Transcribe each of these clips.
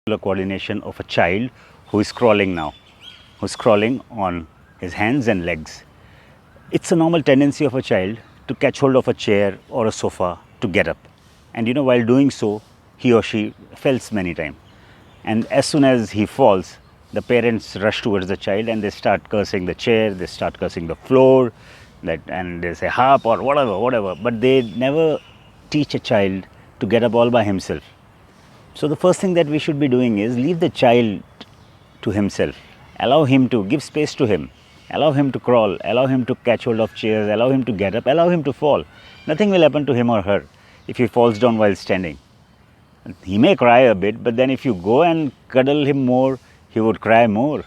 coordination of a child who is crawling now, who's crawling on his hands and legs. It's a normal tendency of a child to catch hold of a chair or a sofa to get up. And while doing so, he or she falls many times. And as soon as he falls, the parents rush towards the child and they start cursing the chair, they start cursing the floor, and they say harp or whatever. But they never teach a child to get up all by himself. So the first thing that we should be doing is leave the child to himself. Allow him to give space to him. Allow him to crawl. Allow him to catch hold of chairs. Allow him to get up. Allow him to fall. Nothing will happen to him or her if he falls down while standing. He may cry a bit, but then if you go and cuddle him more, he would cry more.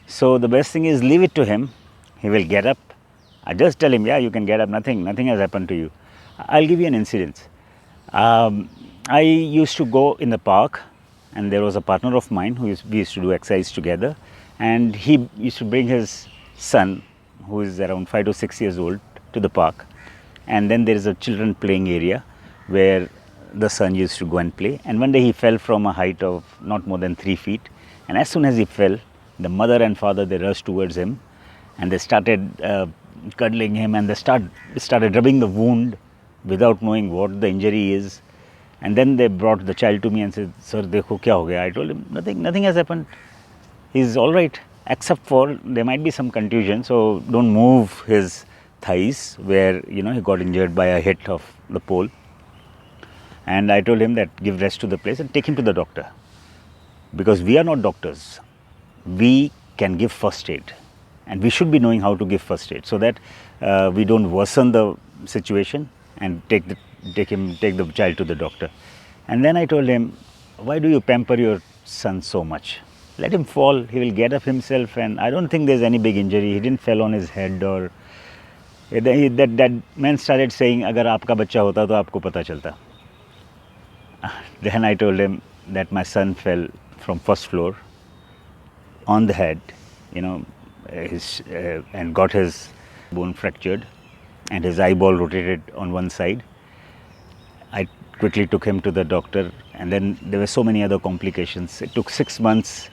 So the best thing is leave it to him. He will get up. I just tell him, yeah, you can get up. Nothing has happened to you. I'll give you an incident. I used to go in the park, and there was a partner of mine we used to do exercise together, and he used to bring his son, who is around 5 to 6 years old, to the park. And then there is a children playing area where the son used to go and play. And one day he fell from a height of not more than 3 feet, and as soon as he fell, the mother and father, they rushed towards him and they started cuddling him, and they started rubbing the wound without knowing what the injury is. And then they brought the child to me and said, "Sir, dekho kya ho gaya?" I told him, nothing has happened. He's all right, except for there might be some contusion, so don't move his thighs where he got injured by a hit of the pole. And I told him that give rest to the place and take him to the doctor, because we are not doctors. We can give first aid, and we should be knowing how to give first aid so that we don't worsen the situation and take the child to the doctor. And then I told him, why do you pamper your son so much? Let him fall, he will get up himself, and I don't think there's any big injury. He didn't fall on his head, or that man started saying, agar aapka bachcha hota to aapko pata chalta. Then I told him that my son fell from first floor on the head, and got his bone fractured and his eyeball rotated on one side. I quickly took him to the doctor, and then there were so many other complications. It took 6 months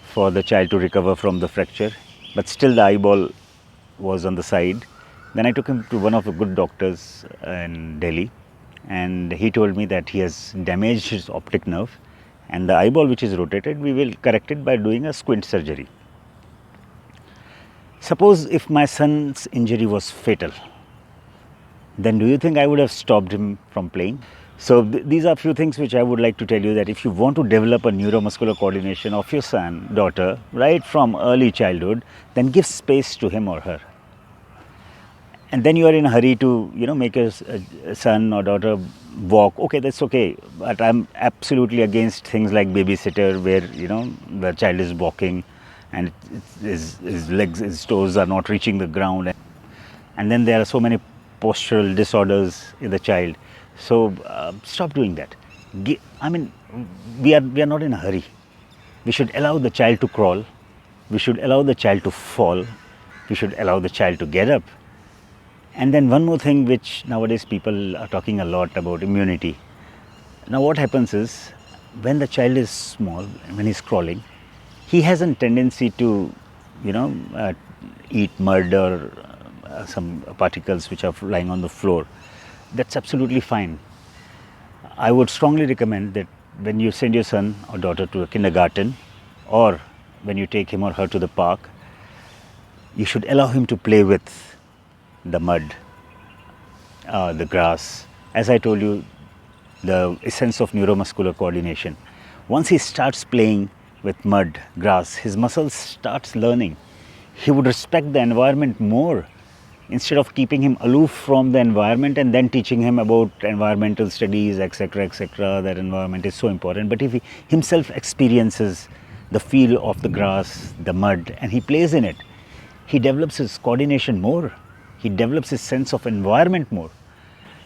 for the child to recover from the fracture, but still the eyeball was on the side. Then I took him to one of the good doctors in Delhi, and he told me that he has damaged his optic nerve, and the eyeball which is rotated, we will correct it by doing a squint surgery. Suppose if my son's injury was fatal, then do you think I would have stopped him from playing? So these are a few things which I would like to tell you, that if you want to develop a neuromuscular coordination of your son, daughter, right from early childhood, then give space to him or her. And then you are in a hurry to, make a son or daughter walk. Okay, that's okay. But I'm absolutely against things like babysitter, where, the child is walking and his legs, his toes are not reaching the ground. And then there are so many postural disorders in the child. So stop doing that. We are not in a hurry. We should allow the child to crawl. We should allow the child to fall. We should allow the child to get up. And then one more thing which nowadays people are talking a lot about, immunity. Now what happens is, when the child is small, when he's crawling, he has a tendency to, eat mud or some particles which are lying on the floor. That's absolutely fine. I would strongly recommend that when you send your son or daughter to a kindergarten, or when you take him or her to the park, you should allow him to play with the mud, the grass. As I told you, the essence of neuromuscular coordination. Once he starts playing with mud, grass, his muscles starts learning. He would respect the environment more, instead of keeping him aloof from the environment and then teaching him about environmental studies, etc., that environment is so important. But if he himself experiences the feel of the grass, the mud, and he plays in it, he develops his coordination more. He develops his sense of environment more.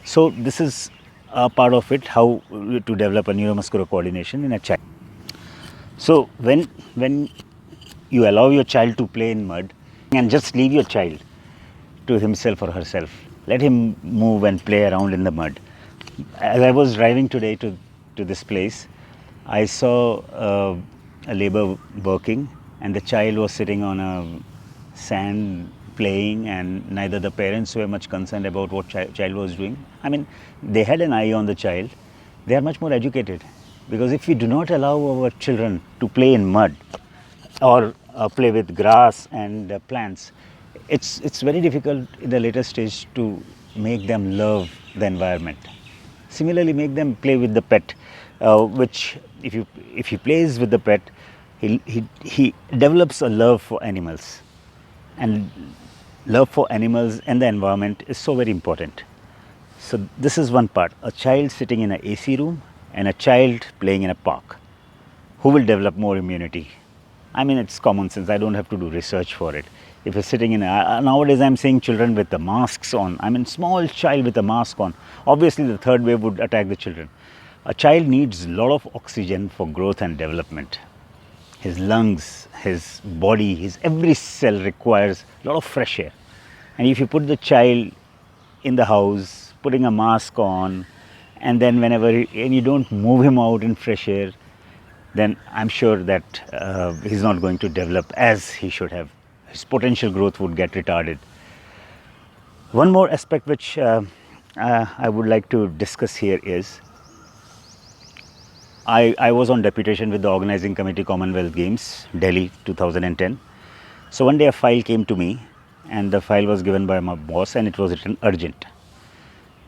So this is a part of it, how to develop a neuromuscular coordination in a child. So when you allow your child to play in mud, and just leave your child to himself or herself, let him move and play around in the mud. As I was driving today to this place, I saw a labor working, and the child was sitting on a sand playing, and neither the parents were much concerned about what child was doing. I mean, they had an eye on the child. They are much more educated, because if we do not allow our children to play in mud or play with grass and plants, it's very difficult in the later stage to make them love the environment. Similarly, make them play with the pet, which if he plays with the pet, he develops a love for animals, and love for animals and the environment is so very important. So this is one part: a child sitting in an AC room and a child playing in a park. Who will develop more immunity? I mean, it's common sense. I don't have to do research for it. If you're sitting in nowadays, I'm seeing children with the masks on. I mean, small child with a mask on. Obviously, the third wave would attack the children. A child needs a lot of oxygen for growth and development. His lungs, his body, his every cell requires a lot of fresh air. And if you put the child in the house, putting a mask on, and then and you don't move him out in fresh air, then I'm sure that he's not going to develop as he should have. His potential growth would get retarded. One more aspect which I would like to discuss here is, I was on deputation with the Organizing Committee Commonwealth Games, Delhi 2010. So one day a file came to me, and the file was given by my boss, and it was written urgent.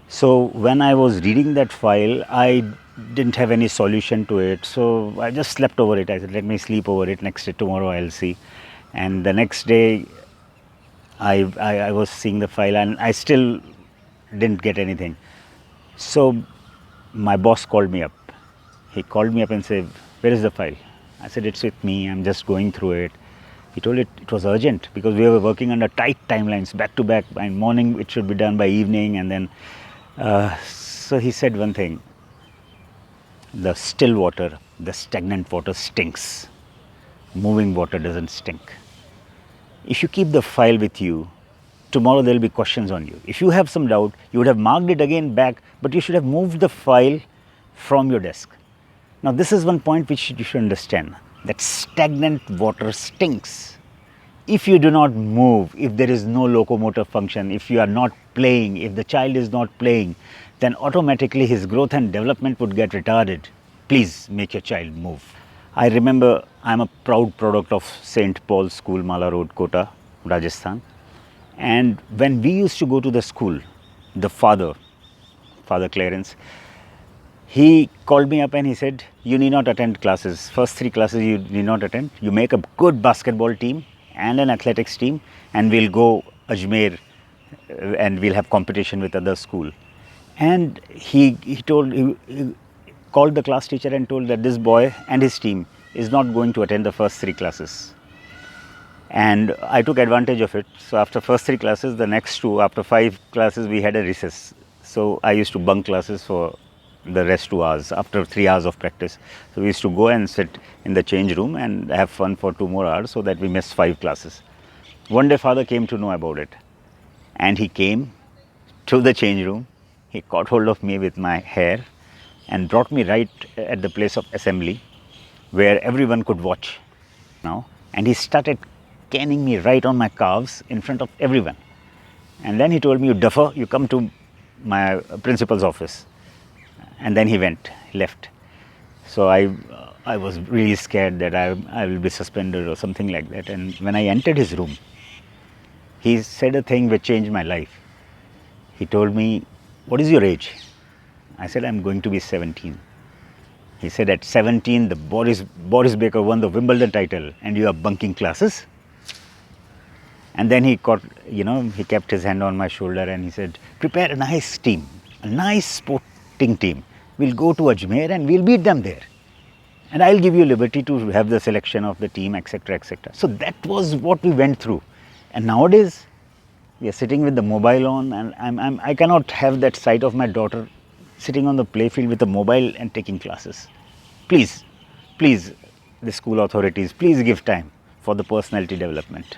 So when I was reading that file, I didn't have any solution to it, so I just slept over it. I said, let me sleep over it, next day, tomorrow I'll see. And the next day I was seeing the file, and I still didn't get anything. So my boss called me up. He called me up and said, where is the file? I said, it's with me, I'm just going through it. He told it was urgent, because we were working under tight timelines, back to back. By morning it should be done, by evening, and then so he said one thing: the still water, the stagnant water stinks. Moving water doesn't stink. If you keep the file with you, tomorrow there will be questions on you. If you have some doubt, you would have marked it again back, but you should have moved the file from your desk. Now this is one point which you should understand, that stagnant water stinks. If you do not move, if there is no locomotor function, if you are not playing, if the child is not playing, then automatically his growth and development would get retarded. Please make your child move. I remember I'm a proud product of St. Paul's School, Mala Road, Kota, Rajasthan. And when we used to go to the school, the Father Clarence, he called me up and he said, you need not attend classes. First 3 classes you need not attend. You make a good basketball team and an athletics team, and we'll go Ajmer and we'll have competition with other school. And he called the class teacher and told that this boy and his team is not going to attend the first 3 classes. And I took advantage of it. So after first 3 classes, the next 2, after 5 classes, we had a recess. So I used to bunk classes for the rest 2 hours, after 3 hours of practice. So we used to go and sit in the change room and have fun for 2 more hours, so that we missed 5 classes. One day Father came to know about it, and he came to the change room. He caught hold of me with my hair and brought me right at the place of assembly, where everyone could watch now. And he started caning me right on my calves in front of everyone. And then he told me, you duffer, you come to my principal's office. And then he left. So I was really scared that I will be suspended or something like that. And when I entered his room, he said a thing which changed my life. He told me, what is your age? I said, I'm going to be 17. He said, at 17, the Boris Baker won the Wimbledon title, and you are bunking classes? And then he kept his hand on my shoulder and he said, prepare a nice team, a nice sporting team. We'll go to Ajmer and we'll beat them there. And I'll give you liberty to have the selection of the team, etc., etc. So that was what we went through. And nowadays, we are sitting with the mobile on, and I cannot have that sight of my daughter sitting on the playfield with a mobile and taking classes. Please, the school authorities, please give time for the personality development.